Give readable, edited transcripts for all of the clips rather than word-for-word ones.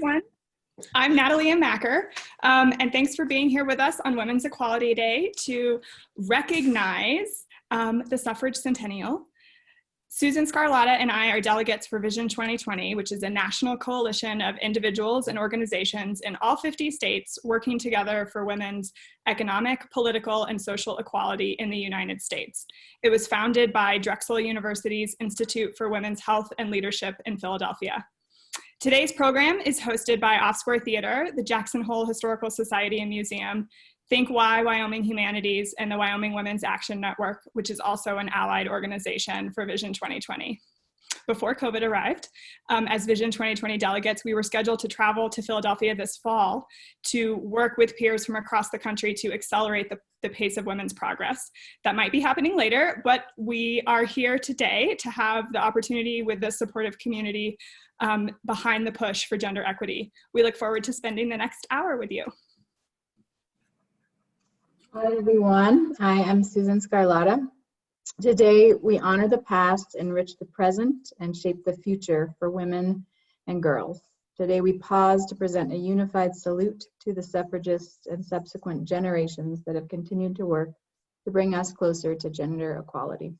everyone. I'm Natalie Macker, and thanks for being here with us on Women's Equality Day to recognize the suffrage centennial. Susan Scarlatta and I are delegates for Vision 2020, which is a national coalition of individuals and organizations in all 50 states working together for women's economic, political, and social equality in the United States. It was founded by Drexel University's Institute for Women's Health and Leadership in Philadelphia. Today's program is hosted by Off-Square Theater, the Jackson Hole Historical Society and Museum, ThinkWY Wyoming Humanities, and the Wyoming Women's Action Network, which is also an allied organization for Vision 2020. Before COVID arrived, as Vision 2020 delegates, we were scheduled to travel to Philadelphia this fall to work with peers from across the country to accelerate the pace of women's progress. That might be happening later, but we are here today to have the opportunity with this supportive community behind the push for gender equity. We look forward to spending the next hour with you. Hi everyone, I am Susan Scarlatta. Today we honor the past, enrich the present, and shape the future for women and girls. Today we pause to present a unified salute to the suffragists and subsequent generations that have continued to work to bring us closer to gender equality.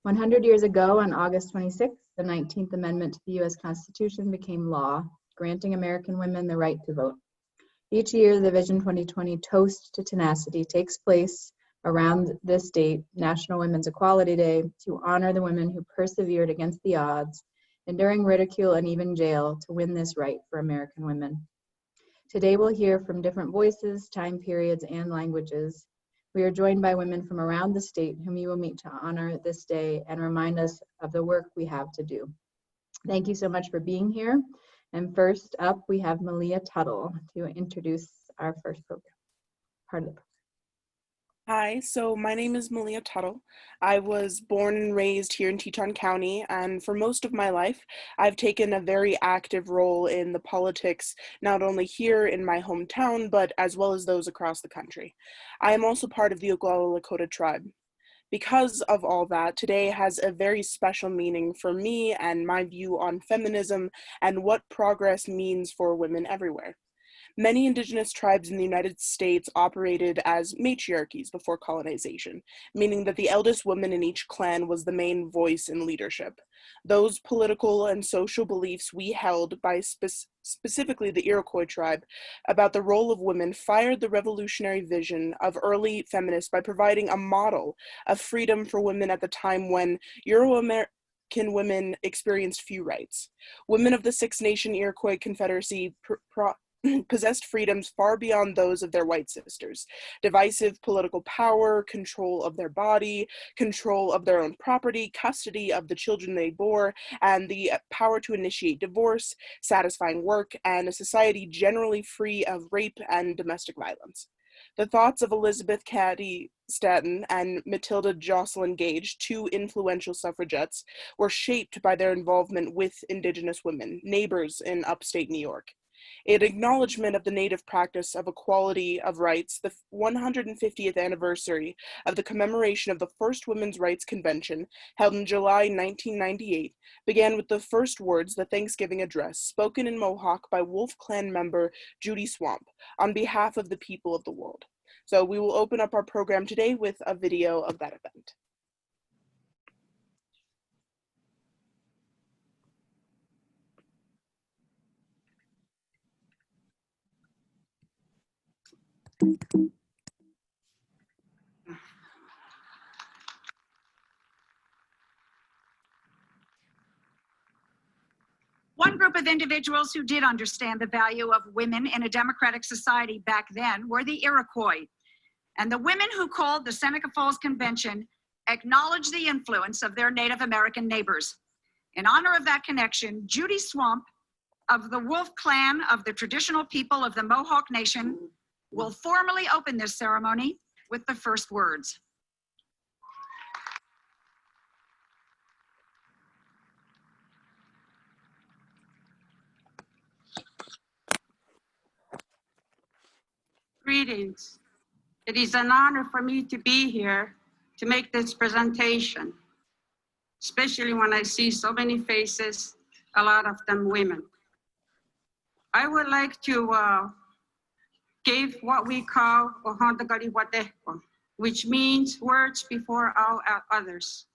100 years ago, on August 26th, the 19th Amendment to the U.S. Constitution became law, granting American women the right to vote. Each year, the Vision 2020 Toast to Tenacity takes place around this date, National Women's Equality Day, to honor the women who persevered against the odds, enduring ridicule and even jail to win this right for American women. Today, we'll hear from different voices, time periods, and languages. We are joined by women from around the state whom you will meet to honor this day and remind us of the work we have to do. Thank you so much for being here. And first up, we have Malia Tuttle to introduce our first part of the program. Hi, so my name is Malia Tuttle. I was born and raised here in Teton County, and for most of my life, I've taken a very active role in the politics, not only here in my hometown, but as well as those across the country. I am also part of the Oglala Lakota tribe. Because of all that, today has a very special meaning for me and my view on feminism and what progress means for women everywhere. Many indigenous tribes in the United States operated as matriarchies before colonization, meaning that the eldest woman in each clan was the main voice in leadership. Those political and social beliefs we held by specifically the Iroquois tribe about the role of women fired the revolutionary vision of early feminists by providing a model of freedom for women at the time when Euro-American women experienced few rights. Women of the Six Nation Iroquois Confederacy possessed freedoms far beyond those of their white sisters. Divisive political power, control of their body, control of their own property, custody of the children they bore, and the power to initiate divorce, satisfying work, and a society generally free of rape and domestic violence. The thoughts of Elizabeth Cady Stanton and Matilda Jocelyn Gage, two influential suffragettes, were shaped by their involvement with Indigenous women, neighbors in upstate New York. In acknowledgement of the Native practice of equality of rights, the 150th anniversary of the commemoration of the first Women's Rights Convention, held in July 1998, began with the first words, the Thanksgiving address, spoken in Mohawk by Wolf Clan member Judy Swamp, on behalf of the people of the world. So we will open up our program today with a video of that event. One group of individuals who did understand the value of women in a democratic society back then were the Iroquois. And the women who called the Seneca Falls Convention acknowledged the influence of their Native American neighbors. In honor of that connection, Judy Swamp of the Wolf Clan of the traditional people of the Mohawk Nation will formally open this ceremony with the first words. Greetings. It is an honor for me to be here to make this presentation, especially when I see so many faces, a lot of them women. I would like to give what we call Ohantagariwatepo, which means words before all others.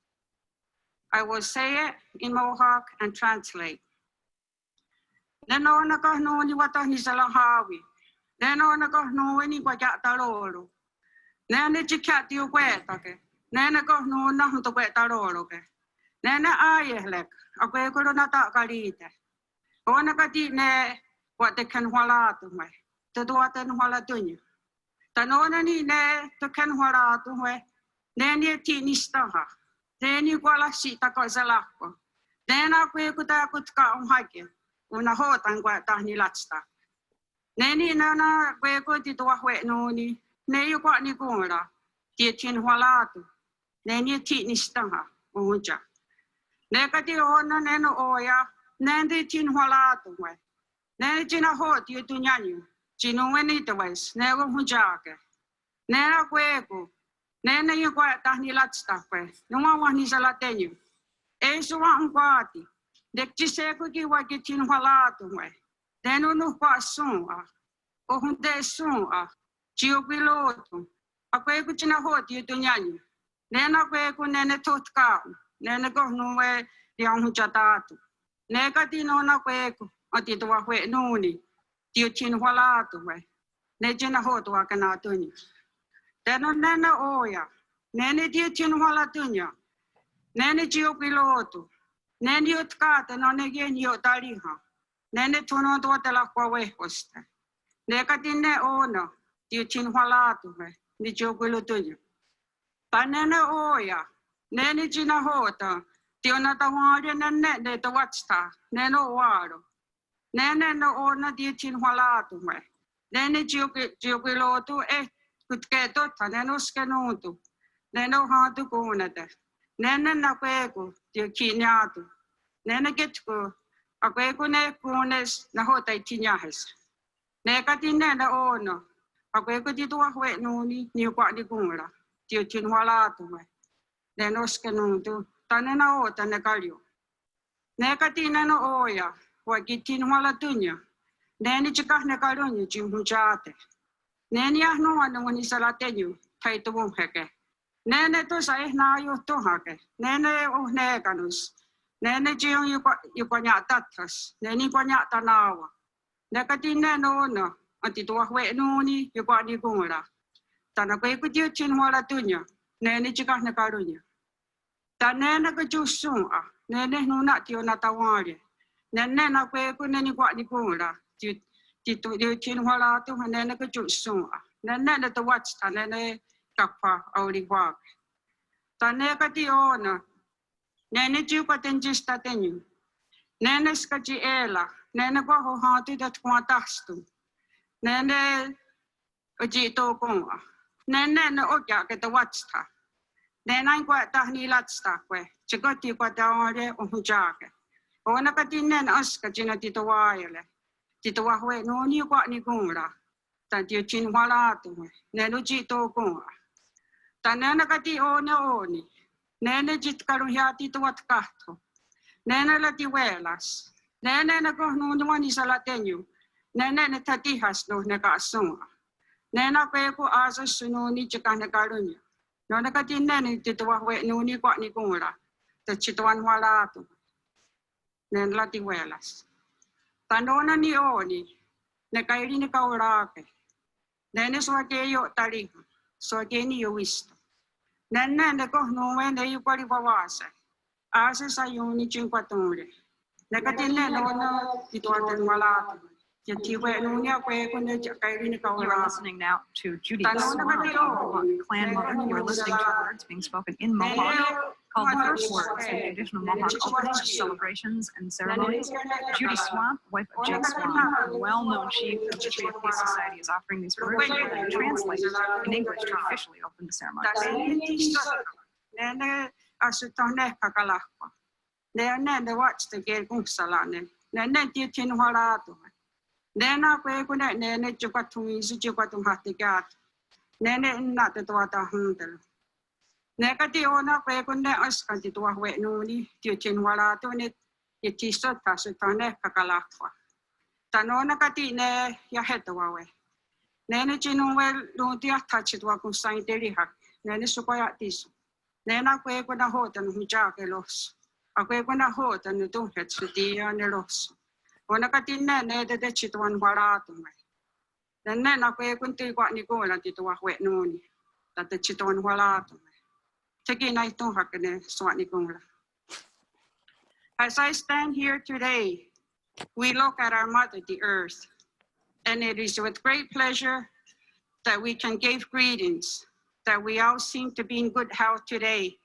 I will say it in Mohawk and translate. Neno nakahno ni wata ni salahawi. Neno nakahno ni kwajataloro. Nene chikati ukwetake. Nene kahno na hunto kwetaloro ke. Nene ayehlek. Akwe koronata karite. Ona kati ne what they can wala to me. To do what and wala dunyo. Tanona ni ne to can wala to me. Nene tini staha. Nene kwala sita ko zalako. Nena kwe kutka umhake. Una hotan kwa tahni latsta. Neni nana kwe kuti to wahwe noni. Ne yu kwa ni kumra. Tie tin wala to. Nene tini staha. Uja. Nekati ona neno oya. Nende tin wala to me. Nene jina hot yu tunyanyu. Jinu weni te wes. Nego hujake. Nena kweko. Nene yu kwa tahni latsta kwe. Numa wahni salatenyu. Esu wa mkwati. Dek chiseko ki wa ki tin wala to me. Deno no kwa sun a. O hunde sun a. Chio piloto. Akweko jina hot yu tunyanyu. Nena kweko nene totka. Nene go nuwe liang hujatatu. Nekati no na kweko. Ati to wa hwe nuni. Tiu tin wala to me. Ne jina hot wa kana tunyu. Deno nene oya. Nene tiu tin wala tunyu. Nene chio piloto. Nene yotkata no negen yotariha. Nene tono to te la kwa we hosta. Nekati ne ona. Tiu tin wala to me. Ni chio piloto tunyu. Pa nene oya. Nene jina hota. Tiu na tawari nene de to watsta. Nene waro. Nene no ona tiu tin wala to me. Nene chio piloto kutketo ta nene skenutu. Nene hatu kunate. Nene na kweko tiu kinyatu. Nene getko. A kweko ne kunes na hota itinyahes. Nekati nene ona. A kweko tiu wahwe nuni ni kwa di kumra. Tiu tin wala to me. Nene skenutu. Ta nene ota ne kalyo. Nekati nene oya. Wa kitin wala tunya. Nene chikah ne kalonyo chimhujate. Nene ahno anu wani salatenyu. Taito wumheke. Nene to sa na yo to hake. Nene ne kanus. Nene jiong yu kwa nyatatas. Nene kwa nyatanawa. Nekati nene ona. Anti to wahwe nuni yu kwa ni gumura. Tana kwe kutiu chin wala tunya. Nene chikah ne kalonyo. Ta nene ka jusun a. Nene nuna tio na tawari. Nene na kwe ku nene kwa ni gumura. Tiu chin wala tu nene ka jusun a. Nene na to watch ta nene kakpa auri wak. Ta nekati ona. Nene jiu patenjista tenyu. Nene skaji ela. Nene kwa ho hatu dat kwa tastu. Nene oji to konga. Nene na okya ke to watch ta. Nene kwa tahni latsta kwe. Chikoti kwa taore ohujake. Ona kati nene aska jina tito waile. Tito wahwe noni kwa ni kumra. Ta tiu chin wala tu. Nene oji to konga. Ta nene kati one oni. Nene jit karuhiati tu watkato. Nene lati welas. Nene na kohnu wani salatenyu. Nene ne tatihas no ne kasunga. Nene kweko asa sununi chika ne karunya. Nene kati nene titu wahwe nuni kwa ni kumura. Ta chituan wala tu. Nene lati welas. Ta nona ni oni. Ne kairi ni kaurake. Nene swake yo tariha. Swake ni yo wisto. Nene ne kohnu wene yu kwari wawase. Ase sa yuni chinkwatunre. Nekati nene ona tituaten wala tu. You are listening now to Judy Swan, Mohawk clan mother. You are listening to words being spoken in Mohawk called the first words in traditional Mohawk openings, celebrations, and ceremonies. Judy Swan, wife of Jake Swan, a well-known chief in the Tree of Peace Society, is offering these words to be translated in English to officially open the ceremony. Nene asutone kakalakwa. Nene watch the gate kumsalane. Nene titin wala tu. Nena kwe kune nene chukatungi su chukatung hatigat. Nene na te tuata hundel. Nekati ona kwe kune askanti tua we nuni tiutin wala tu ne itisot kasutone kakalakwa. Tanona kati ne ya hetawawe. Nene chinunwe lundia touched wa kung sain delihak. Nene sukoya tiso. Nena kwe kuna hota no hujake los. Akwe kuna hota no dunhet sudia ne los. Wana kati ne de chitwan warato me. Nene na kwe kunti kwa ni gola tito wa hwe noni. Tate chitwan warato me. Teki na itong hakene swat ni gola. As I stand here today, we look at our mother, the earth, and it is with great pleasure that we can give greetings, that we all seem to be in good health today.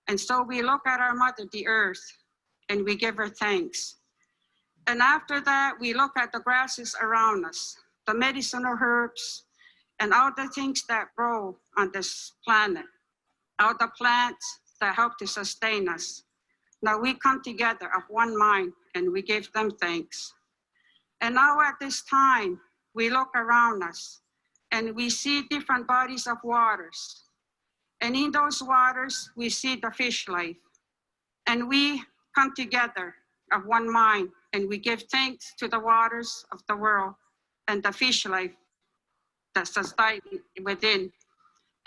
And so we look at our mother, the earth, and we give her thanks. And after that, we look at the grasses around us, the medicinal herbs, and all the things that grow on this planet, all the plants that help to sustain us. Now we come together of one mind and we give them thanks. And now at this time, we look around us and we see different bodies of waters. And in those waters, we see the fish life. And we come together of one mind and we give thanks to the waters of the world and the fish life that sustain within.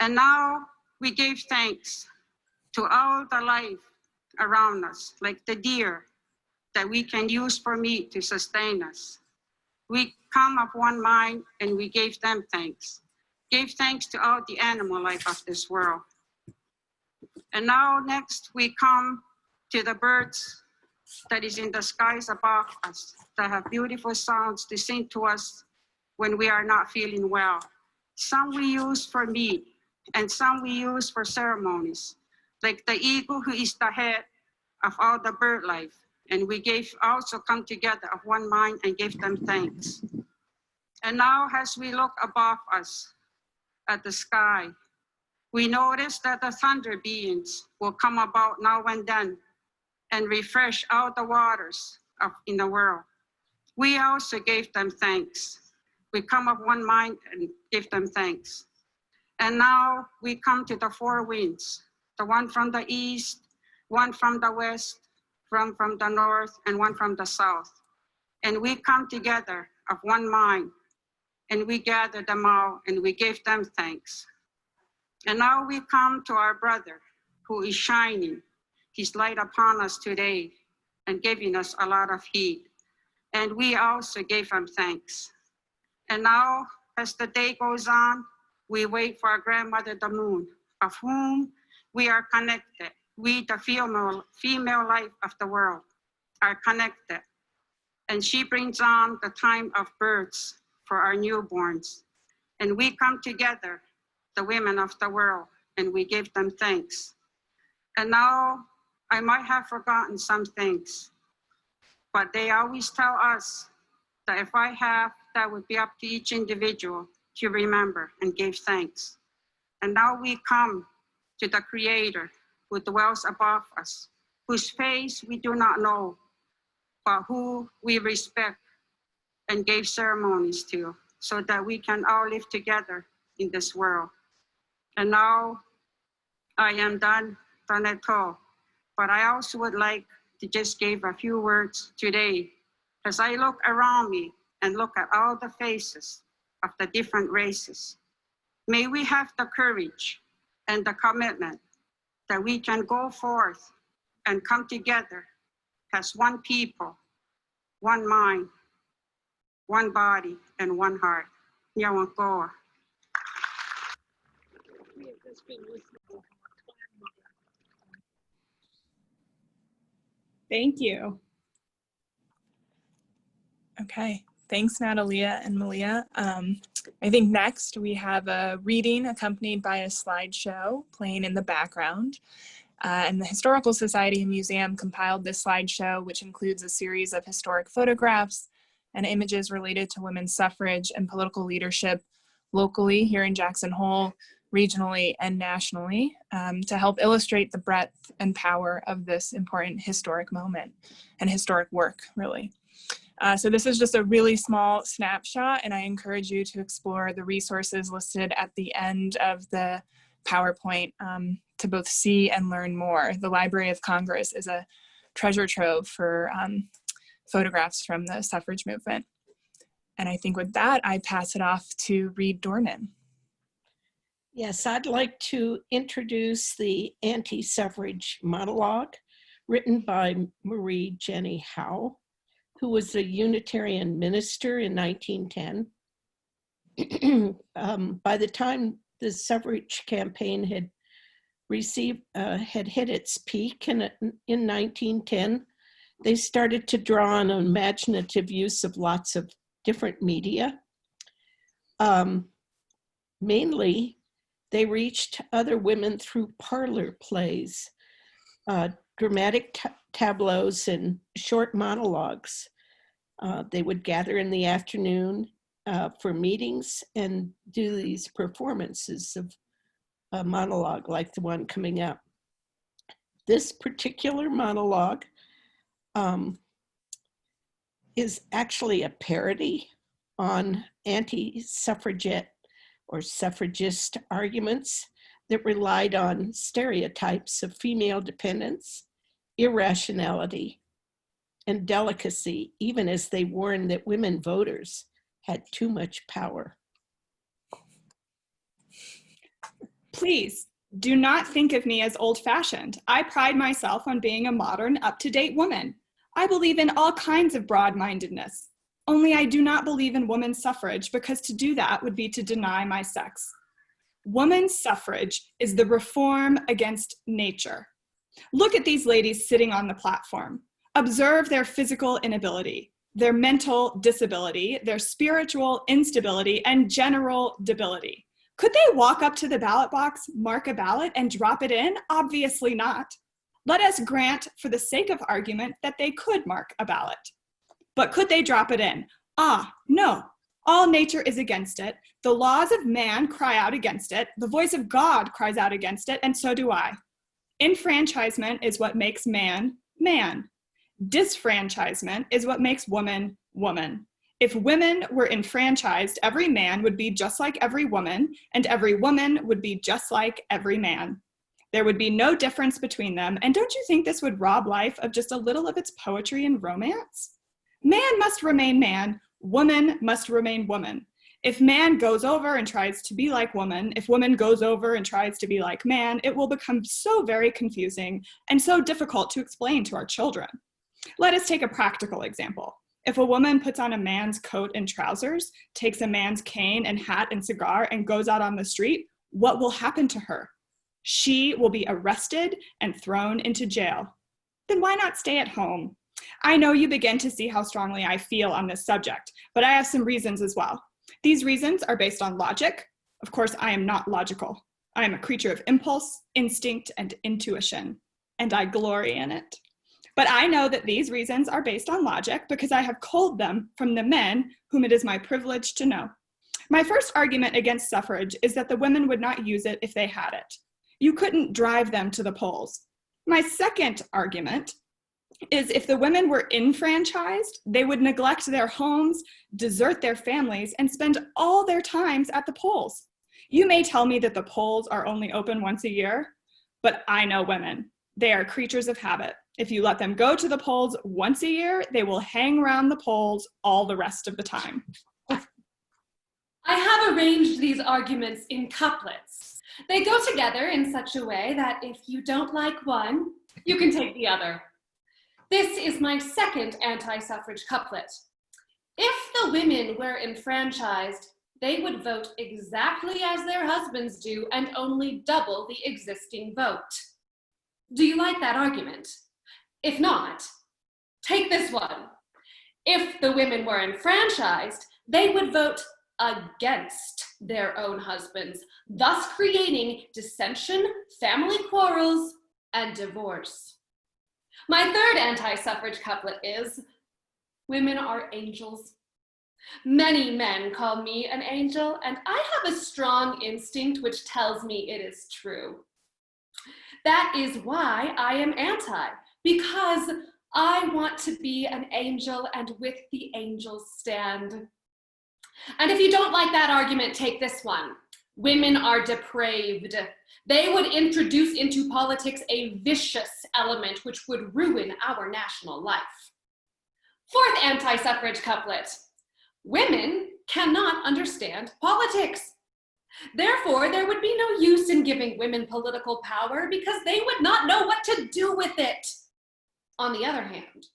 And now we give thanks to all the life around us, like the deer that we can use for meat to sustain us. We come of one mind and we gave them thanks. Give thanks to all the animal life of this world. And now next we come to the birds that is in the skies above us, that have beautiful sounds to sing to us when we are not feeling well. Some we use for meat and some we use for ceremonies, like the eagle who is the head of all the bird life. And we also come together of one mind and give them thanks. And now as we look above us at the sky, we notice that the thunder beings will come about now and then and refresh all the waters in the world. We also gave them thanks. We come of one mind and give them thanks. And now we come to the four winds, the one from the east, one from the west, one from the north, and one from the south. And we come together of one mind, and we gather them all, and we give them thanks. And now we come to our brother, who is shining his light upon us today, and giving us a lot of heat. And we also gave him thanks. And now, as the day goes on, we wait for our grandmother, the moon, of whom we are connected. We, the female life of the world, are connected. And she brings on the time of births for our newborns. And we come together, the women of the world, and we give them thanks. And now, I might have forgotten some things, but they always tell us that if I have, that would be up to each individual to remember and give thanks. And now we come to the Creator who dwells above us, whose face we do not know, but who we respect and gave ceremonies to, so that we can all live together in this world. And now I am done at all, but I also would like to just give a few words today as I look around me and look at all the faces of the different races. May we have the courage and the commitment that we can go forth and come together as one people, one mind, one body, and one heart. Nyawankoa. Thank you. Okay, thanks Natalia and Malia. I think next we have a reading accompanied by a slideshow playing in the background. And the Historical Society and Museum compiled this slideshow, which includes a series of historic photographs and images related to women's suffrage and political leadership locally here in Jackson Hole, regionally and nationally, to help illustrate the breadth and power of this important historic moment and historic work, really. So this is just a really small snapshot, and I encourage you to explore the resources listed at the end of the PowerPoint to both see and learn more. The Library of Congress is a treasure trove for photographs from the suffrage movement. And I think with that, I pass it off to Reed Dornan. Yes, I'd like to introduce the anti-suffrage monologue written by Marie Jenny Howe, who was a Unitarian minister in 1910. By the time the suffrage campaign had hit its peak in 1910, they started to draw on an imaginative use of lots of different media. Mainly, they reached other women through parlor plays, dramatic tableaus, and short monologues. They would gather in the afternoon for meetings and do these performances of a monologue like the one coming up. This particular monologue is actually a parody on anti-suffragette or suffragist arguments that relied on stereotypes of female dependence, irrationality, and delicacy, even as they warned that women voters had too much power. Please do not think of me as old-fashioned. I pride myself on being a modern, up-to-date woman. I believe in all kinds of broad-mindedness. Only I do not believe in women's suffrage, because to do that would be to deny my sex. Women's suffrage is the reform against nature. Look at these ladies sitting on the platform. Observe their physical inability, their mental disability, their spiritual instability, and general debility. Could they walk up to the ballot box, mark a ballot, and drop it in? Obviously not. Let us grant, for the sake of argument, that they could mark a ballot. But could they drop it in? Ah, no. All nature is against it. The laws of man cry out against it. The voice of God cries out against it, and so do I. Enfranchisement is what makes man, man. Disfranchisement is what makes woman, woman. If women were enfranchised, every man would be just like every woman, and every woman would be just like every man. There would be no difference between them, and don't you think this would rob life of just a little of its poetry and romance? Man must remain man, woman must remain woman. If man goes over and tries to be like woman, if woman goes over and tries to be like man, it will become so very confusing and so difficult to explain to our children. Let us take a practical example. If a woman puts on a man's coat and trousers, takes a man's cane and hat and cigar, and goes out on the street, what will happen to her? She will be arrested and thrown into jail. Then why not stay at home? I know you begin to see how strongly I feel on this subject, but I have some reasons as well. These reasons are based on logic. Of course, I am not logical. I am a creature of impulse, instinct, and intuition, and I glory in it. But I know that these reasons are based on logic because I have culled them from the men whom it is my privilege to know. My first argument against suffrage is that the women would not use it if they had it. You couldn't drive them to the polls. My second argument is if the women were enfranchised, they would neglect their homes, desert their families, and spend all their times at the polls. You may tell me that the polls are only open once a year, but I know women. They are creatures of habit. If you let them go to the polls once a year, they will hang around the polls all the rest of the time. I have arranged these arguments in couplets. They go together in such a way that if you don't like one, you can take the other. This is my second anti-suffrage couplet. If the women were enfranchised, they would vote exactly as their husbands do and only double the existing vote. Do you like that argument? If not, take this one. If the women were enfranchised, they would vote against their own husbands, thus creating dissension, family quarrels, and divorce. My third anti-suffrage couplet is, women are angels. Many men call me an angel, and I have a strong instinct which tells me it is true. That is why I am anti, because I want to be an angel and with the angels stand. And if you don't like that argument, take this one. Women are depraved. They would introduce into politics a vicious element which would ruin our national life. Fourth anti-suffrage couplet. Women cannot understand politics. Therefore, there would be no use in giving women political power because they would not know what to do with it. On the other hand,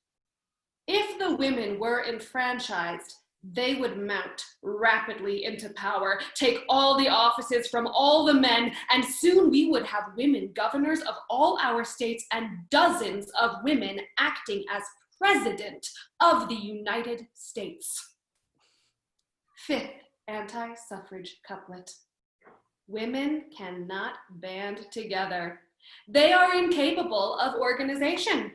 if the women were enfranchised, they would mount rapidly into power, take all the offices from all the men, and soon we would have women governors of all our states and dozens of women acting as president of the United States. Fifth anti-suffrage couplet. Women cannot band together. They are incapable of organization.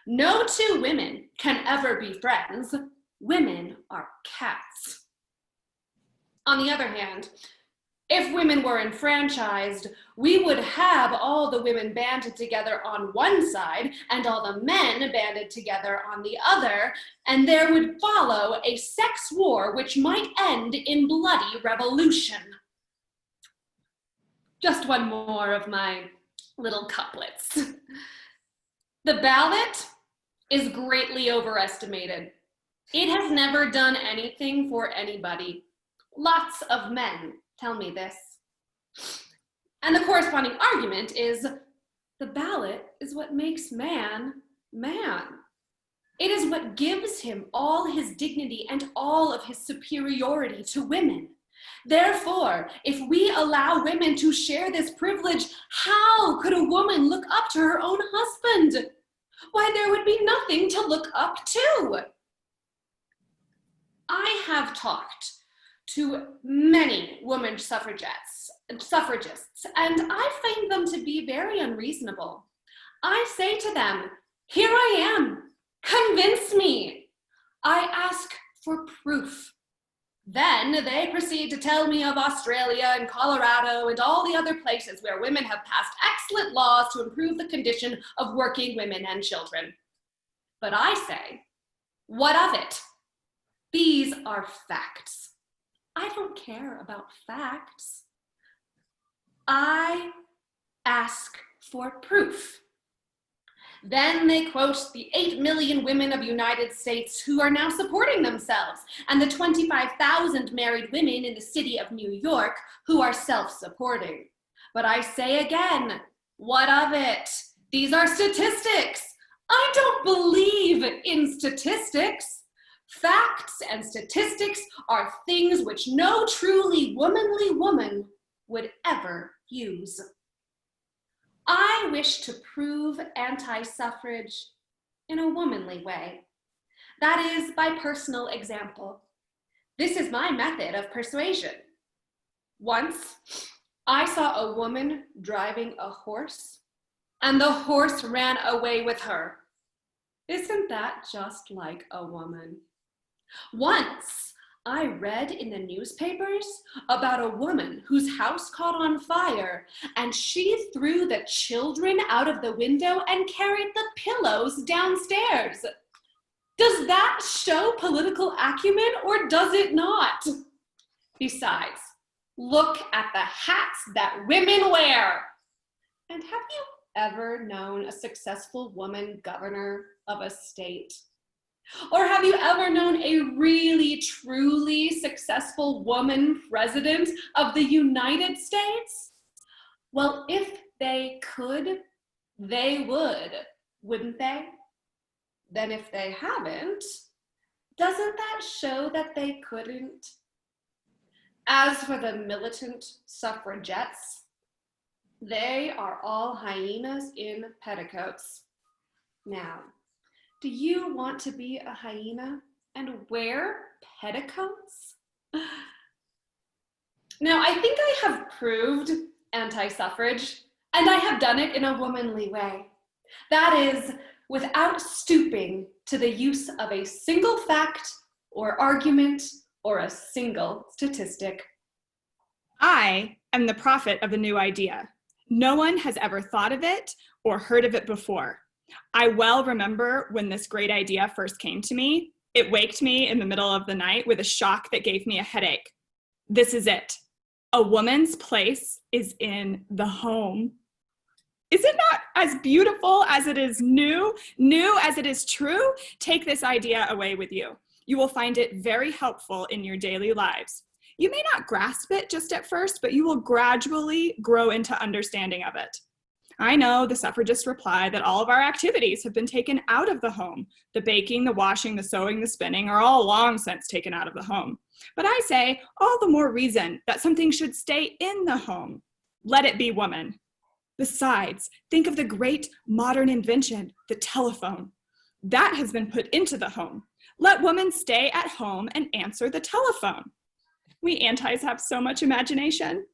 No two women can ever be friends. Women are cats. On the other hand, if women were enfranchised, we would have all the women banded together on one side and all the men banded together on the other, and there would follow a sex war which might end in bloody revolution. Just one more of my little couplets. The ballot is greatly overestimated. It has never done anything for anybody. Lots of men tell me this. And the corresponding argument is the ballot is what makes man, man. It is what gives him all his dignity and all of his superiority to women. Therefore, if we allow women to share this privilege, how could a woman look up to her own husband? Why, there would be nothing to look up to. I have talked to many women suffragists, and I find them to be very unreasonable. I say to them, here I am, convince me. I ask for proof. Then they proceed to tell me of Australia and Colorado and all the other places where women have passed excellent laws to improve the condition of working women and children. But I say, what of it? These are facts. I don't care about facts. I ask for proof. Then they quote the 8 million women of the United States who are now supporting themselves, and the 25,000 married women in the city of New York who are self-supporting. But I say again, what of it? These are statistics. I don't believe in statistics. Facts and statistics are things which no truly womanly woman would ever use. I wish to prove anti-suffrage in a womanly way. That is, by personal example. This is my method of persuasion. Once, I saw a woman driving a horse, and the horse ran away with her. Isn't that just like a woman? Once, I read in the newspapers about a woman whose house caught on fire, and she threw the children out of the window and carried the pillows downstairs. Does that show political acumen, or does it not? Besides, look at the hats that women wear. And have you ever known a successful woman governor of a state? Or have you ever known a really, truly successful woman president of the United States? Well, if they could, they would, wouldn't they? Then if they haven't, doesn't that show that they couldn't? As for the militant suffragettes, they are all hyenas in petticoats. Now, do you want to be a hyena and wear petticoats? Now, I think I have proved anti-suffrage, and I have done it in a womanly way. That is, without stooping to the use of a single fact or argument or a single statistic. I am the prophet of the new idea. No one has ever thought of it or heard of it before. I well remember when this great idea first came to me. It waked me in the middle of the night with a shock that gave me a headache. This is it. A woman's place is in the home. Is it not as beautiful as it is new as it is true? Take this idea away with you. You will find it very helpful in your daily lives. You may not grasp it just at first, but you will gradually grow into understanding of it. I know the suffragists reply that all of our activities have been taken out of the home. The baking, the washing, the sewing, the spinning are all long since taken out of the home. But I say all the more reason that something should stay in the home. Let it be woman. Besides, think of the great modern invention, the telephone. That has been put into the home. Let women stay at home and answer the telephone. We antis have so much imagination.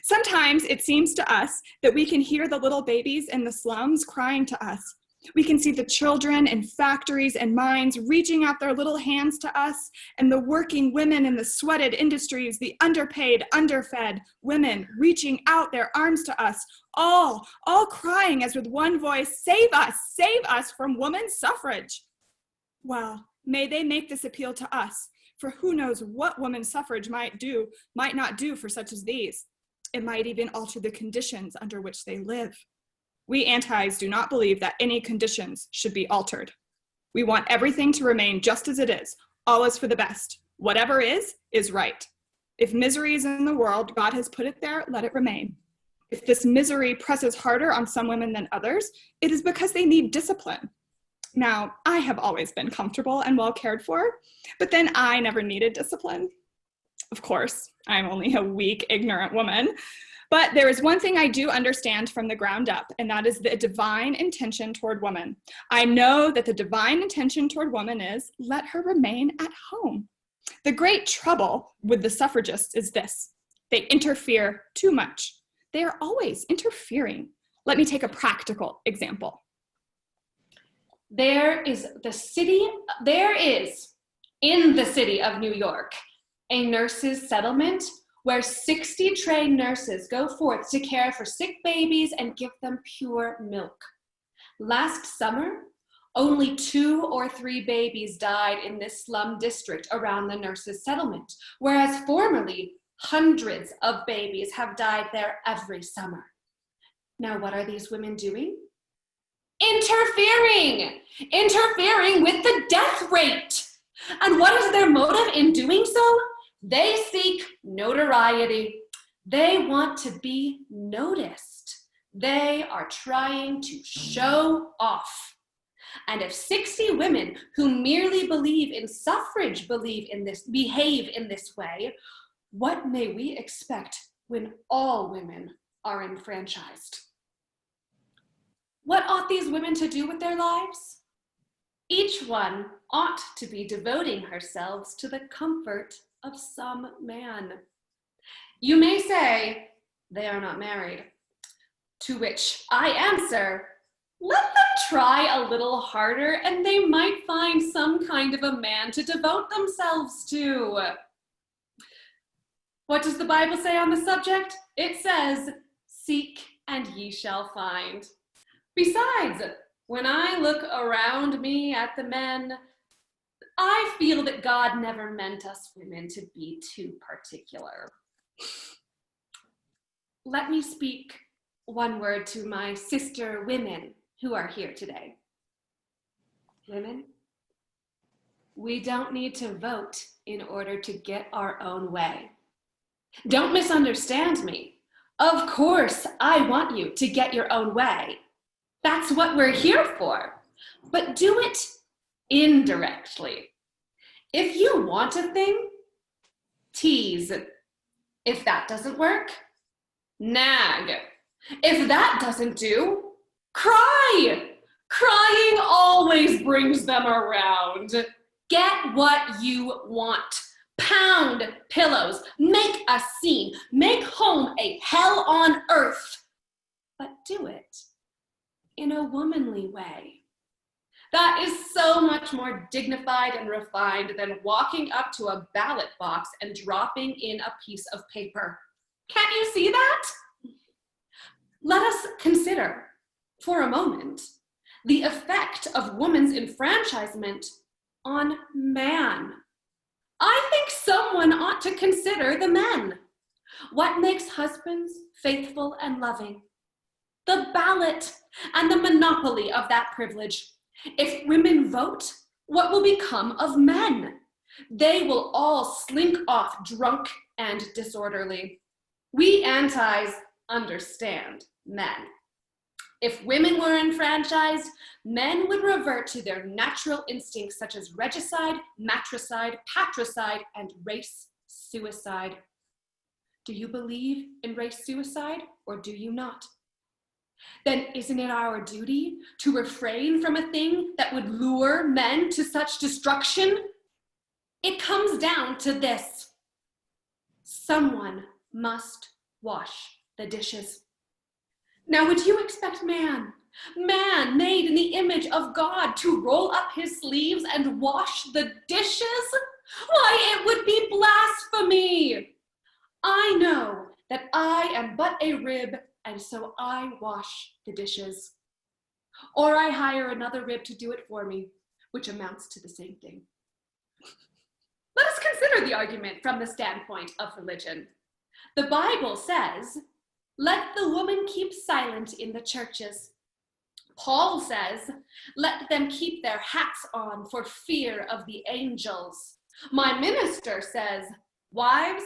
Sometimes it seems to us that we can hear the little babies in the slums crying to us. We can see the children in factories and mines reaching out their little hands to us, and the working women in the sweated industries, the underpaid, underfed women reaching out their arms to us, all crying as with one voice, save us from women's suffrage. Well, may they make this appeal to us, for who knows what women's suffrage might not do for such as these. It might even alter the conditions under which they live. We antis do not believe that any conditions should be altered. We want everything to remain just as it is, always for the best. Whatever is right. If misery is in the world, God has put it there, let it remain. If this misery presses harder on some women than others, it is because they need discipline. Now, I have always been comfortable and well cared for, but then I never needed discipline. Of course, I'm only a weak, ignorant woman, but there is one thing I do understand from the ground up, and that is the divine intention toward woman. I know that the divine intention toward woman is, let her remain at home. The great trouble with the suffragists is this: they interfere too much. They are always interfering. Let me take a practical example. There is in the city of New York, a nurses' settlement where 60 trained nurses go forth to care for sick babies and give them pure milk. Last summer, only 2 or 3 babies died in this slum district around the nurses' settlement, whereas formerly, hundreds of babies have died there every summer. Now, what are these women doing? Interfering with the death rate. And what is their motive in doing so? They seek notoriety. They want to be noticed. They are trying to show off. And if 60 women who merely believe in suffrage behave in this way, what may we expect when all women are enfranchised? What ought these women to do with their lives? Each one ought to be devoting herself to the comfort of some man. You may say, they are not married. To which I answer, let them try a little harder and they might find some kind of a man to devote themselves to. What does the Bible say on the subject? It says, seek and ye shall find. Besides, when I look around me at the men, I feel that God never meant us women to be too particular. Let me speak one word to my sister women who are here today. Women, we don't need to vote in order to get our own way. Don't misunderstand me. Of course, I want you to get your own way. That's what we're here for. But do it indirectly. If you want a thing, tease. If that doesn't work, nag. If that doesn't do, cry. Crying always brings them around. Get what you want. Pound pillows. Make a scene. Make home a hell on earth. But do it in a womanly way. That is so much more dignified and refined than walking up to a ballot box and dropping in a piece of paper. Can't you see that? Let us consider, for a moment, the effect of woman's enfranchisement on man. I think someone ought to consider the men. What makes husbands faithful and loving? The ballot and the monopoly of that privilege. If women vote, what will become of men? They will all slink off drunk and disorderly. We antis understand men. If women were enfranchised, men would revert to their natural instincts such as regicide, matricide, patricide, and race suicide. Do you believe in race suicide or do you not? Then isn't it our duty to refrain from a thing that would lure men to such destruction? It comes down to this. Someone must wash the dishes. Now, would you expect man made in the image of God, to roll up his sleeves and wash the dishes? Why, it would be blasphemy. I know that I am but a rib, and so I wash the dishes. Or I hire another rib to do it for me, which amounts to the same thing. Let us consider the argument from the standpoint of religion. The Bible says, let the woman keep silent in the churches. Paul says, let them keep their hats on for fear of the angels. My minister says, wives,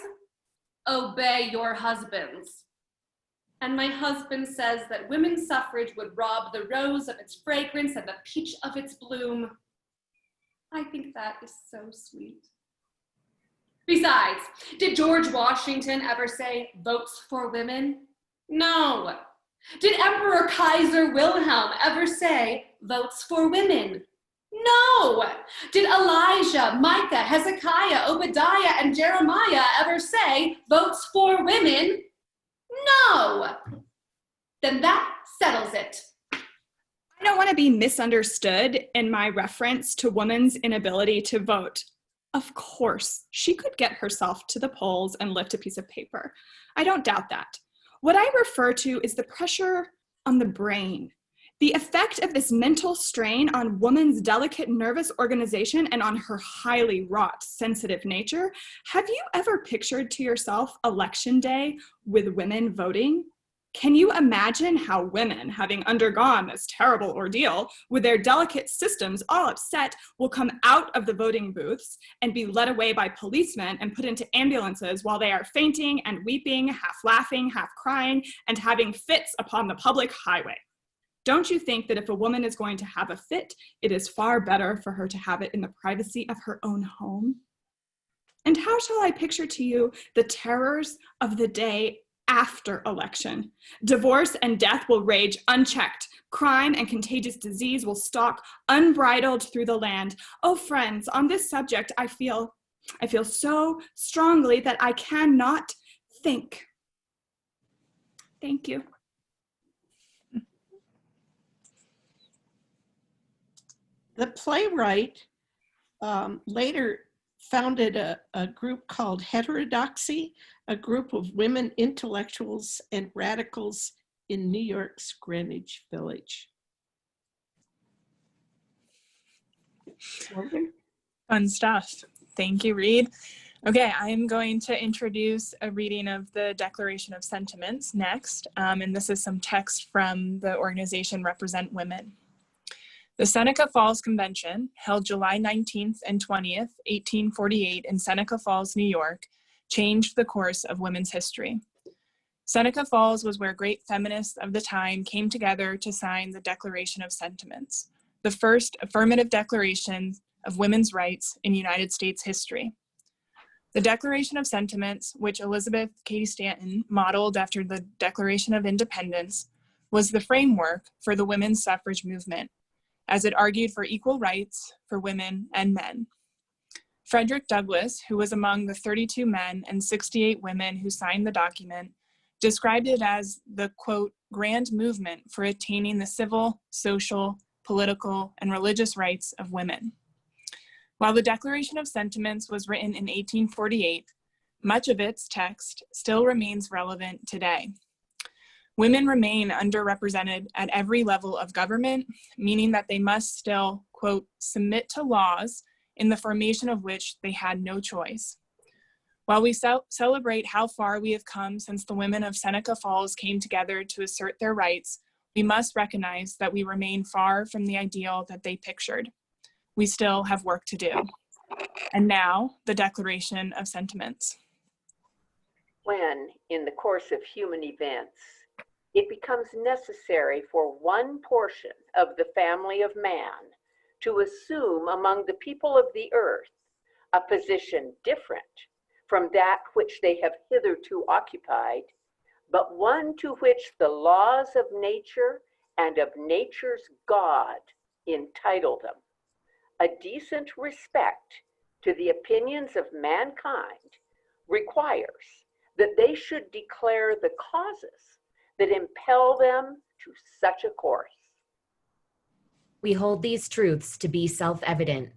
obey your husbands. And my husband says that women's suffrage would rob the rose of its fragrance and the peach of its bloom. I think that is so sweet. Besides, did George Washington ever say, votes for women? No. Did Emperor Kaiser Wilhelm ever say, votes for women? No. Did Elijah, Micah, Hezekiah, Obadiah, and Jeremiah ever say, votes for women? No. Then that settles it. I don't want to be misunderstood in my reference to women's inability to vote. Of course, she could get herself to the polls and lift a piece of paper. I don't doubt that. What I refer to is the pressure on the brain, the effect of this mental strain on woman's delicate nervous organization and on her highly wrought, sensitive nature. Have you ever pictured to yourself election day with women voting? Can you imagine how women, having undergone this terrible ordeal with their delicate systems all upset, will come out of the voting booths and be led away by policemen and put into ambulances while they are fainting and weeping, half laughing, half crying, and having fits upon the public highway? Don't you think that if a woman is going to have a fit, it is far better for her to have it in the privacy of her own home? And how shall I picture to you the terrors of the day after election? Divorce and death will rage unchecked. Crime and contagious disease will stalk unbridled through the land. Oh, friends, on this subject, I feel so strongly that I cannot think. Thank you. The playwright later founded a group called Heterodoxy, a group of women intellectuals and radicals in New York's Greenwich Village. Fun stuff. Thank you, Reed. Okay, I am going to introduce a reading of the Declaration of Sentiments next, and this is some text from the organization Represent Women. The Seneca Falls Convention, held July 19th and 20th, 1848 in Seneca Falls, New York, changed the course of women's history. Seneca Falls was where great feminists of the time came together to sign the Declaration of Sentiments, the first affirmative declaration of women's rights in United States history. The Declaration of Sentiments, which Elizabeth Cady Stanton modeled after the Declaration of Independence, was the framework for the women's suffrage movement, as it argued for equal rights for women and men. Frederick Douglass, who was among the 32 men and 68 women who signed the document, described it as the, quote, grand movement for attaining the civil, social, political, and religious rights of women. While the Declaration of Sentiments was written in 1848, much of its text still remains relevant today. Women remain underrepresented at every level of government, meaning that they must still, quote, submit to laws in the formation of which they had no choice. While we celebrate how far we have come since the women of Seneca Falls came together to assert their rights, we must recognize that we remain far from the ideal that they pictured. We still have work to do. And now, the Declaration of Sentiments. When, in the course of human events, it becomes necessary for one portion of the family of man to assume among the people of the earth a position different from that which they have hitherto occupied, but one to which the laws of nature and of nature's God entitle them, a decent respect to the opinions of mankind requires that they should declare the causes that impel them to such a course. We hold these truths to be self-evident,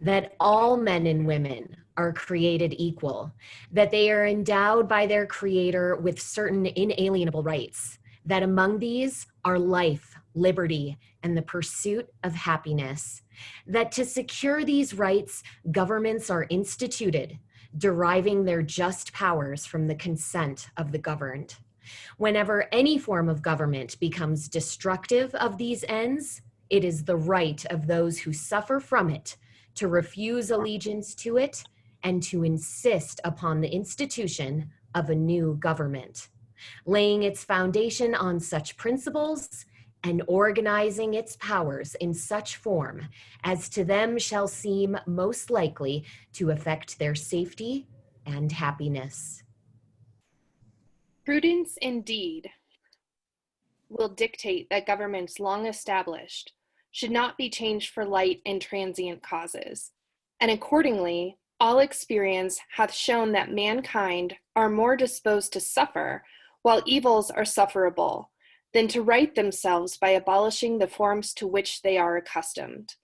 that all men and women are created equal, that they are endowed by their Creator with certain inalienable rights, that among these are life, liberty, and the pursuit of happiness, that to secure these rights, governments are instituted, deriving their just powers from the consent of the governed. Whenever any form of government becomes destructive of these ends, it is the right of those who suffer from it to refuse allegiance to it and to insist upon the institution of a new government, laying its foundation on such principles and organizing its powers in such form as to them shall seem most likely to affect their safety and happiness. Prudence indeed will dictate that governments long established should not be changed for light and transient causes, and accordingly, all experience hath shown that mankind are more disposed to suffer while evils are sufferable than to right themselves by abolishing the forms to which they are accustomed.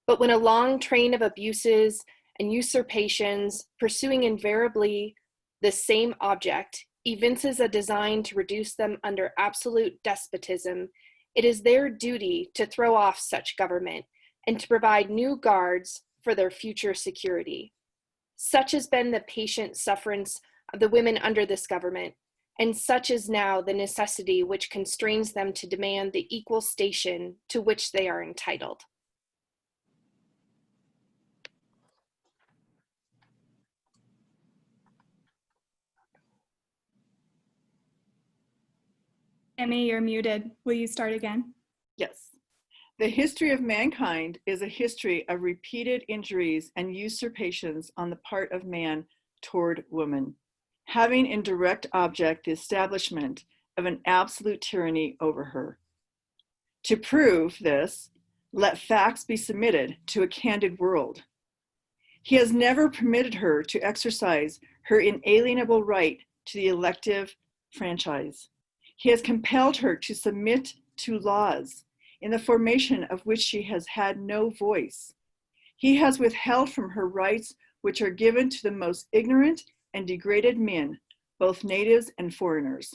But when a long train of abuses and usurpations, pursuing invariably the same object, evinces a design to reduce them under absolute despotism, it is their duty to throw off such government and to provide new guards for their future security. Such has been the patient sufferance of the women under this government, and such is now the necessity which constrains them to demand the equal station to which they are entitled. Emmy, you're muted. Will you start again? Yes. The history of mankind is a history of repeated injuries and usurpations on the part of man toward woman, having in direct object the establishment of an absolute tyranny over her. To prove this, let facts be submitted to a candid world. He has never permitted her to exercise her inalienable right to the elective franchise. He has compelled her to submit to laws in the formation of which she has had no voice. He has withheld from her rights which are given to the most ignorant and degraded men, both natives and foreigners.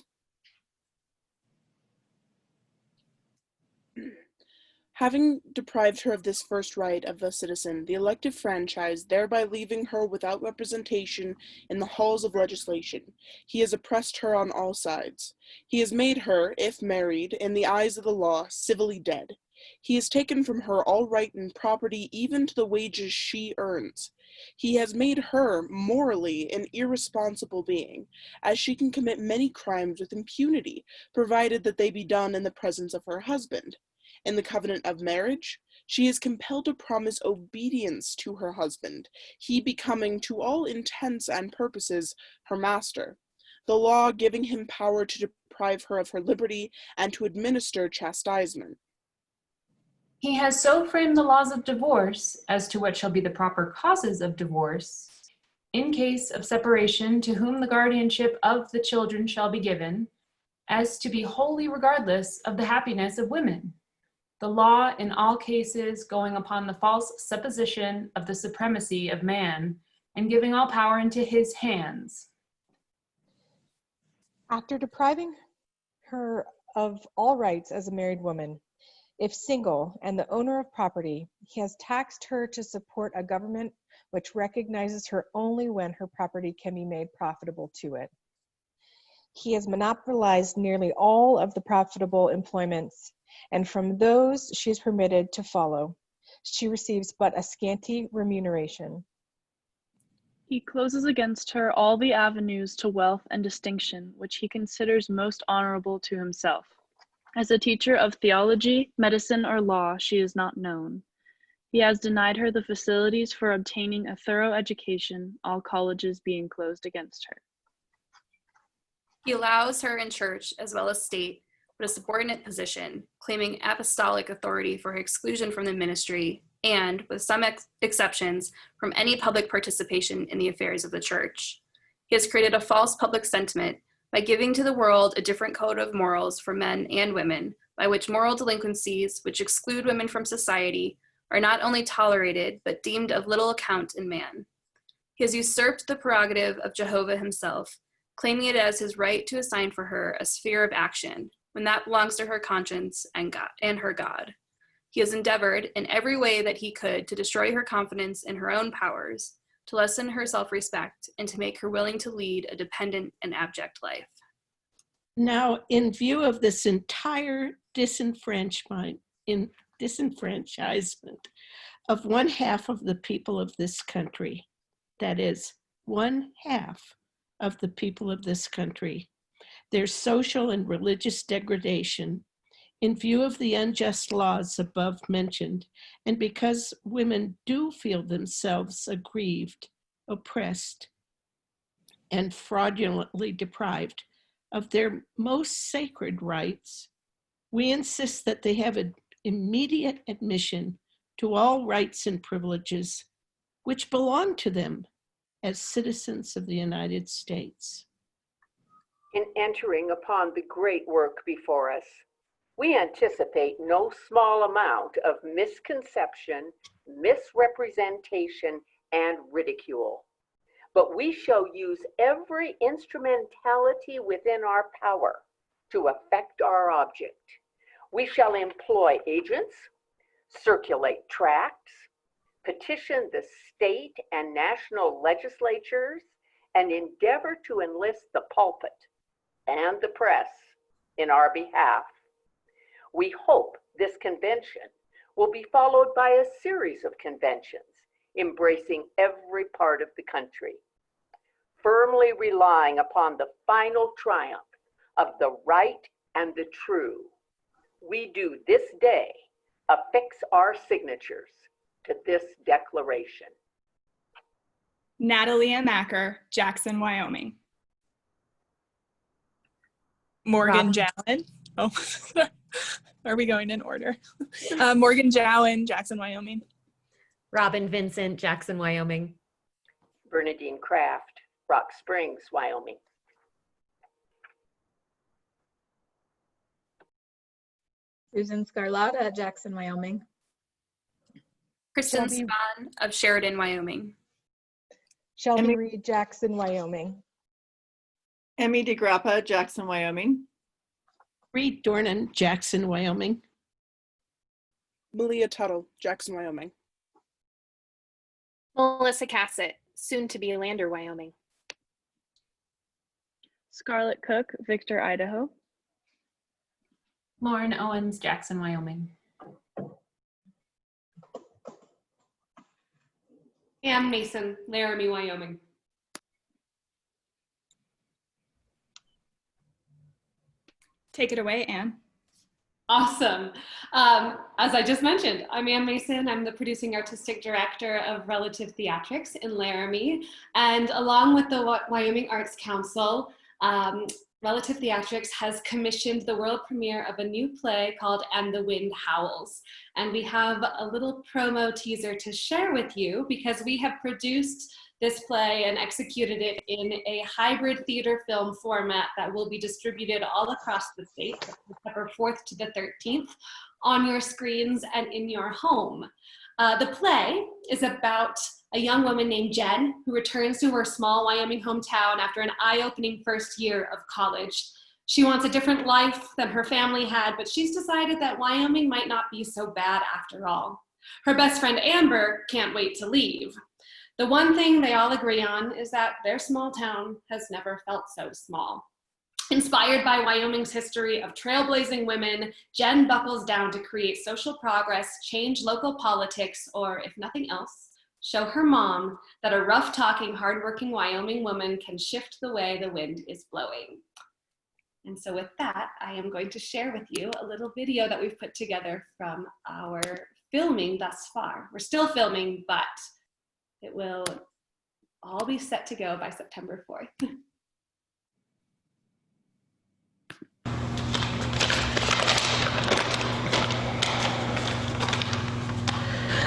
Having deprived her of this first right of a citizen, the elective franchise, thereby leaving her without representation in the halls of legislation, he has oppressed her on all sides. He has made her, if married, in the eyes of the law, civilly dead. He has taken from her all right and property, even to the wages she earns. He has made her, morally, an irresponsible being, as she can commit many crimes with impunity, provided that they be done in the presence of her husband. In the covenant of marriage, she is compelled to promise obedience to her husband, he becoming to all intents and purposes her master, the law giving him power to deprive her of her liberty and to administer chastisement. He has so framed the laws of divorce as to what shall be the proper causes of divorce, in case of separation to whom the guardianship of the children shall be given, as to be wholly regardless of the happiness of women. The law in all cases going upon the false supposition of the supremacy of man and giving all power into his hands. After depriving her of all rights as a married woman, if single and the owner of property, he has taxed her to support a government which recognizes her only when her property can be made profitable to it. He has monopolized nearly all of the profitable employments, and from those she is permitted to follow, she receives but a scanty remuneration. He closes against her all the avenues to wealth and distinction which he considers most honorable to himself. As a teacher of theology, medicine, or law, she is not known. He has denied her the facilities for obtaining a thorough education, all colleges being closed against her. He allows her in church as well as state, but a subordinate position, claiming apostolic authority for her exclusion from the ministry and, with some exceptions, from any public participation in the affairs of the church. He has created a false public sentiment by giving to the world a different code of morals for men and women, by which moral delinquencies which exclude women from society are not only tolerated, but deemed of little account in man. He has usurped the prerogative of Jehovah himself, claiming it as his right to assign for her a sphere of action, when that belongs to her conscience and God, and her God. He has endeavored in every way that he could to destroy her confidence in her own powers, to lessen her self-respect, and to make her willing to lead a dependent and abject life. Now, in view of this entire disenfranchisement of one half of the people of this country, that is, one half of the people of this country, their social and religious degradation, in view of the unjust laws above mentioned, and because women do feel themselves aggrieved, oppressed, and fraudulently deprived of their most sacred rights, we insist that they have an immediate admission to all rights and privileges which belong to them as citizens of the United States. In entering upon the great work before us, we anticipate no small amount of misconception, misrepresentation, and ridicule. But we shall use every instrumentality within our power to effect our object. We shall employ agents, circulate tracts, petition the state and national legislatures, and endeavor to enlist the pulpit and the press in our behalf. We hope this convention will be followed by a series of conventions embracing every part of the country, firmly relying upon the final triumph of the right and the true. We do this day affix our signatures to this declaration. Natalia Macker, Jackson, Wyoming. Morgan Jowen. Oh, are we going in order? Morgan Jowen, Jackson, Wyoming. Robin Vincent, Jackson, Wyoming. Bernadine Kraft, Rock Springs, Wyoming. Susan Scarlata, Jackson, Wyoming. Kristen Spahn of Sheridan, Wyoming. Shelby Reed, Jackson, Wyoming. Emmy DeGrappa, Jackson, Wyoming. Reed Dornan, Jackson, Wyoming. Malia Tuttle, Jackson, Wyoming. Melissa Cassett, soon to be Lander, Wyoming. Scarlett Cook, Victor, Idaho. Lauren Owens, Jackson, Wyoming. Ann Mason, Laramie, Wyoming. Take it away, Anne. Awesome. As I just mentioned, I'm Ann Mason. I'm the producing artistic director of Relative Theatrics in Laramie. And along with the Wyoming Arts Council, Relative Theatrics has commissioned the world premiere of a new play called And the Wind Howls. And we have a little promo teaser to share with you because we have produced this play and executed it in a hybrid theater film format that will be distributed all across the state, September 4th to the 13th, on your screens and in your home. The play is about a young woman named Jen who returns to her small Wyoming hometown after an eye-opening first year of college. She wants a different life than her family had, but she's decided that Wyoming might not be so bad after all. Her best friend Amber can't wait to leave. The one thing they all agree on is that their small town has never felt so small. Inspired by Wyoming's history of trailblazing women, Jen buckles down to create social progress, change local politics, or if nothing else, show her mom that a rough-talking, hardworking Wyoming woman can shift the way the wind is blowing. And so with that, I am going to share with you a little video that we've put together from our filming thus far. We're still filming, but it will all be set to go by September 4th.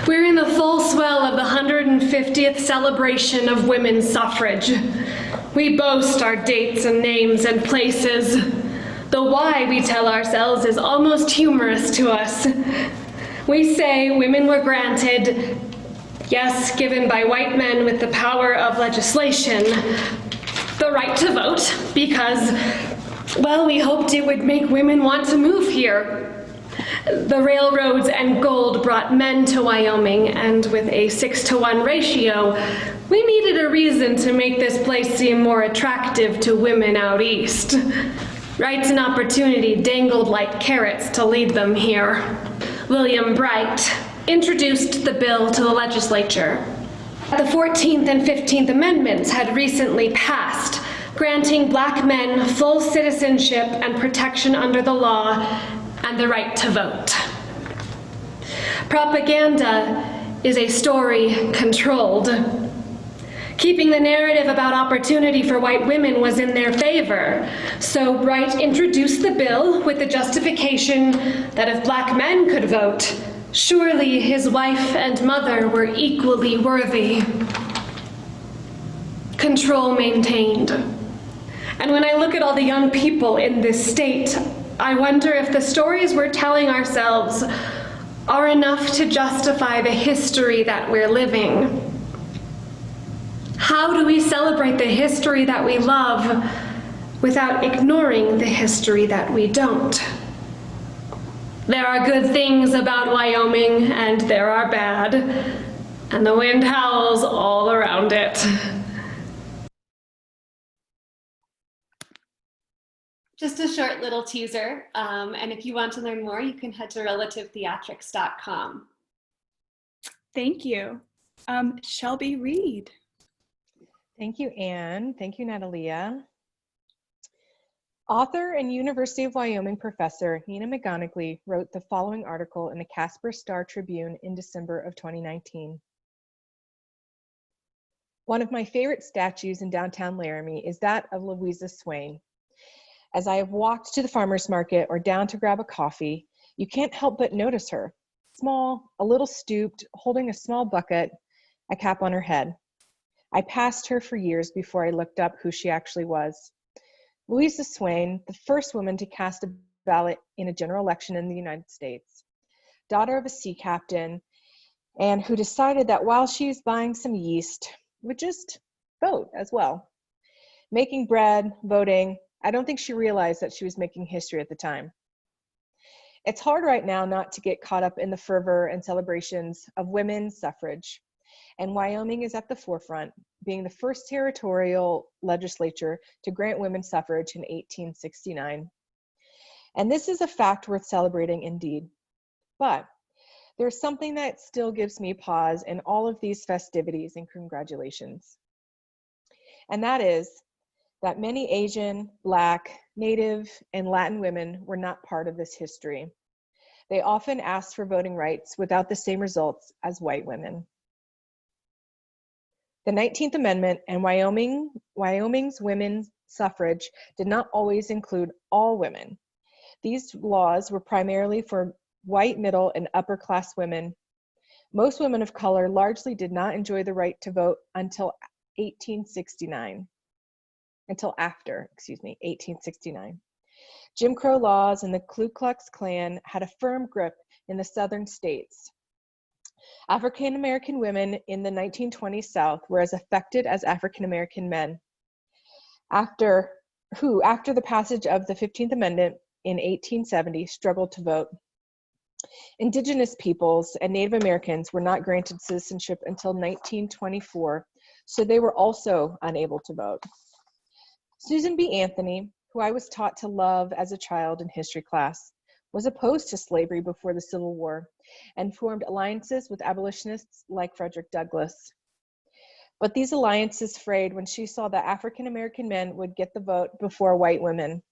We're in the full swell of the 150th celebration of women's suffrage. We boast our dates and names and places. The why we tell ourselves is almost humorous to us. We say women were granted, yes, given by white men with the power of legislation, the right to vote because, well, we hoped it would make women want to move here. The railroads and gold brought men to Wyoming, and with a 6-to-1 ratio, we needed a reason to make this place seem more attractive to women out east. Rights and opportunity dangled like carrots to lead them here. William Bright introduced the bill to the legislature. The 14th and 15th Amendments had recently passed, granting Black men full citizenship and protection under the law and the right to vote. Propaganda is a story controlled. Keeping the narrative about opportunity for white women was in their favor, so Bright introduced the bill with the justification that if Black men could vote, surely his wife and mother were equally worthy. Control maintained. And when I look at all the young people in this state, I wonder if the stories we're telling ourselves are enough to justify the history that we're living. How do we celebrate the history that we love without ignoring the history that we don't? There are good things about Wyoming, and there are bad, and the wind howls all around it. Just a short little teaser, and if you want to learn more, you can head to relativetheatrics.com. Thank you. Shelby Reed. Thank you, Anne. Thank you, Natalia. Author and University of Wyoming professor Nina McGonigal wrote the following article in the Casper Star Tribune in December of 2019. One of my favorite statues in downtown Laramie is that of Louisa Swain. As I have walked to the farmer's market or down to grab a coffee, you can't help but notice her. Small, a little stooped, holding a small bucket, a cap on her head. I passed her for years before I looked up who she actually was. Louisa Swain, the first woman to cast a ballot in a general election in the United States, daughter of a sea captain, and who decided that while she was buying some yeast, would just vote as well. Making bread, voting, I don't think she realized that she was making history at the time. It's hard right now not to get caught up in the fervor and celebrations of women's suffrage. And Wyoming is at the forefront, being the first territorial legislature to grant women suffrage in 1869. And this is a fact worth celebrating indeed. But there's something that still gives me pause in all of these festivities and congratulations. And that is that many Asian, Black, Native, and Latin women were not part of this history. They often asked for voting rights without the same results as white women. The 19th Amendment and Wyoming's women's suffrage did not always include all women. These laws were primarily for white middle and upper class women. Most women of color largely did not enjoy the right to vote until 1869. Until after 1869. Jim Crow laws and the Ku Klux Klan had a firm grip in the southern states. African American women in the 1920s South were as affected as African American men, after the passage of the 15th Amendment in 1870 struggled to vote. Indigenous peoples and Native Americans were not granted citizenship until 1924, so they were also unable to vote. Susan B. Anthony, who I was taught to love as a child in history class, was opposed to slavery before the Civil War and formed alliances with abolitionists like Frederick Douglass. But these alliances frayed when she saw that African American men would get the vote before white women.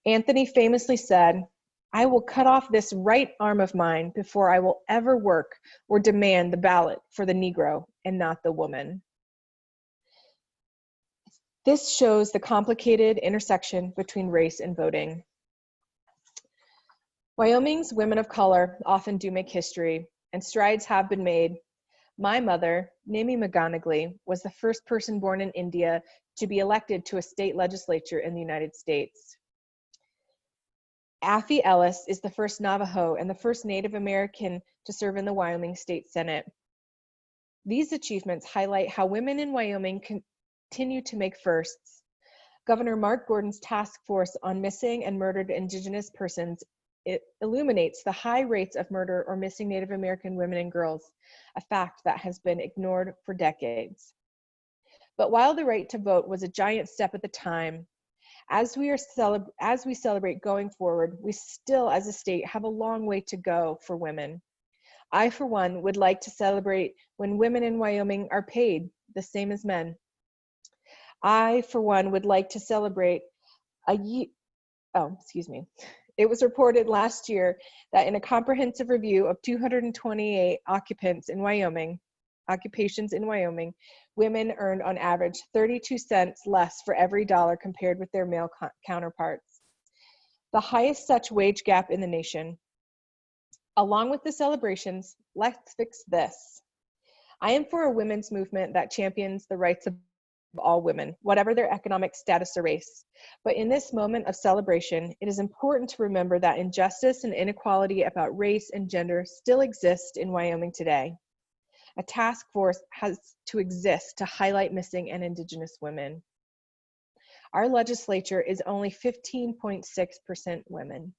Anthony famously said, "I will cut off this right arm of mine before I will ever work or demand the ballot for the Negro and not the woman." This shows the complicated intersection between race and voting. Wyoming's women of color often do make history, and strides have been made. My mother, Nimi McGonigal, was the first person born in India to be elected to a state legislature in the United States. Affie Ellis is the first Navajo and the first Native American to serve in the Wyoming State Senate. These achievements highlight how women in Wyoming continue to make firsts. Governor Mark Gordon's task force on missing and murdered Indigenous persons illuminates the high rates of murder or missing Native American women and girls, a fact that has been ignored for decades. But while the right to vote was a giant step at the time, as we celebrate going forward, we still as a state have a long way to go for women. I, for one, would like to celebrate when women in Wyoming are paid the same as men. I, for one, would like to celebrate It was reported last year that in a comprehensive review of 228 occupations in Wyoming, women earned on average 32 cents less for every dollar compared with their male counterparts, the highest such wage gap in the nation. Along with the celebrations, let's fix this. I am for a women's movement that champions the rights of all women, whatever their economic status or race. But in this moment of celebration, it is important to remember that injustice and inequality about race and gender still exist in Wyoming today. A task force has to exist to highlight missing and Indigenous women. Our legislature is only 15.6% women.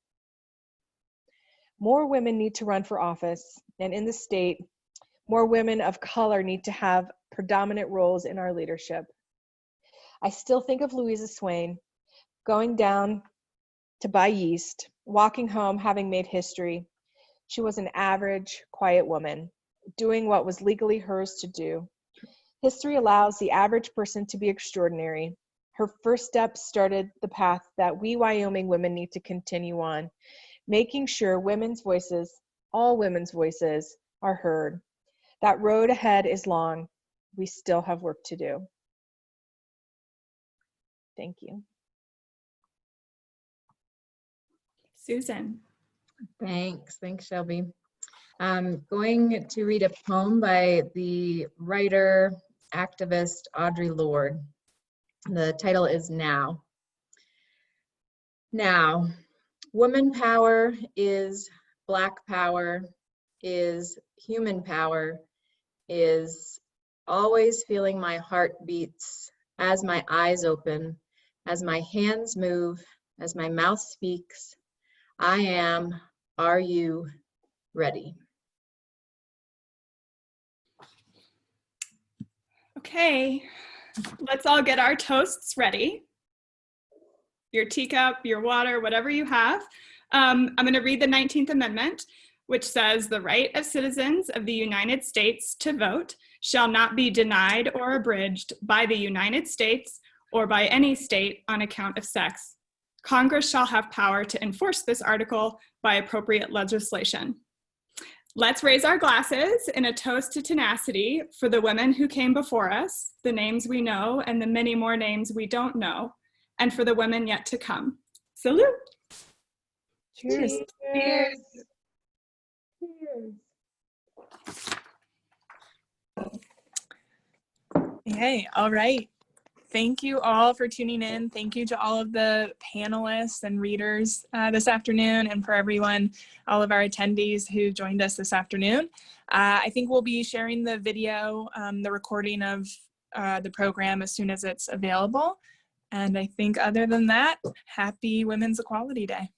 More women need to run for office, and in the state, more women of color need to have predominant roles in our leadership. I still think of Louisa Swain going down to buy yeast, walking home having made history. She was an average, quiet woman, doing what was legally hers to do. History allows the average person to be extraordinary. Her first steps started the path that we Wyoming women need to continue on, making sure women's voices, all women's voices, are heard. That road ahead is long. We still have work to do. Thank you. Susan. Thanks, Shelby. I'm going to read a poem by the writer, activist Audre Lorde. The title is Now. Now, woman power is Black power, is human power, is always feeling my heart beats as my eyes open, as my hands move, as my mouth speaks. I am, are you ready? Okay, let's all get our toasts ready. Your teacup, your water, whatever you have. I'm going to read the 19th Amendment, which says, "The right of citizens of the United States to vote shall not be denied or abridged by the United States or by any state on account of sex. Congress shall have power to enforce this article by appropriate legislation." Let's raise our glasses in a toast to tenacity for the women who came before us, the names we know and the many more names we don't know, and for the women yet to come. Salute. Cheers. Cheers. Hey, all right. Thank you all for tuning in. Thank you to all of the panelists and readers this afternoon, and for everyone, all of our attendees who joined us this afternoon. I think we'll be sharing the video, the recording of the program as soon as it's available. And I think other than that, happy Women's Equality Day.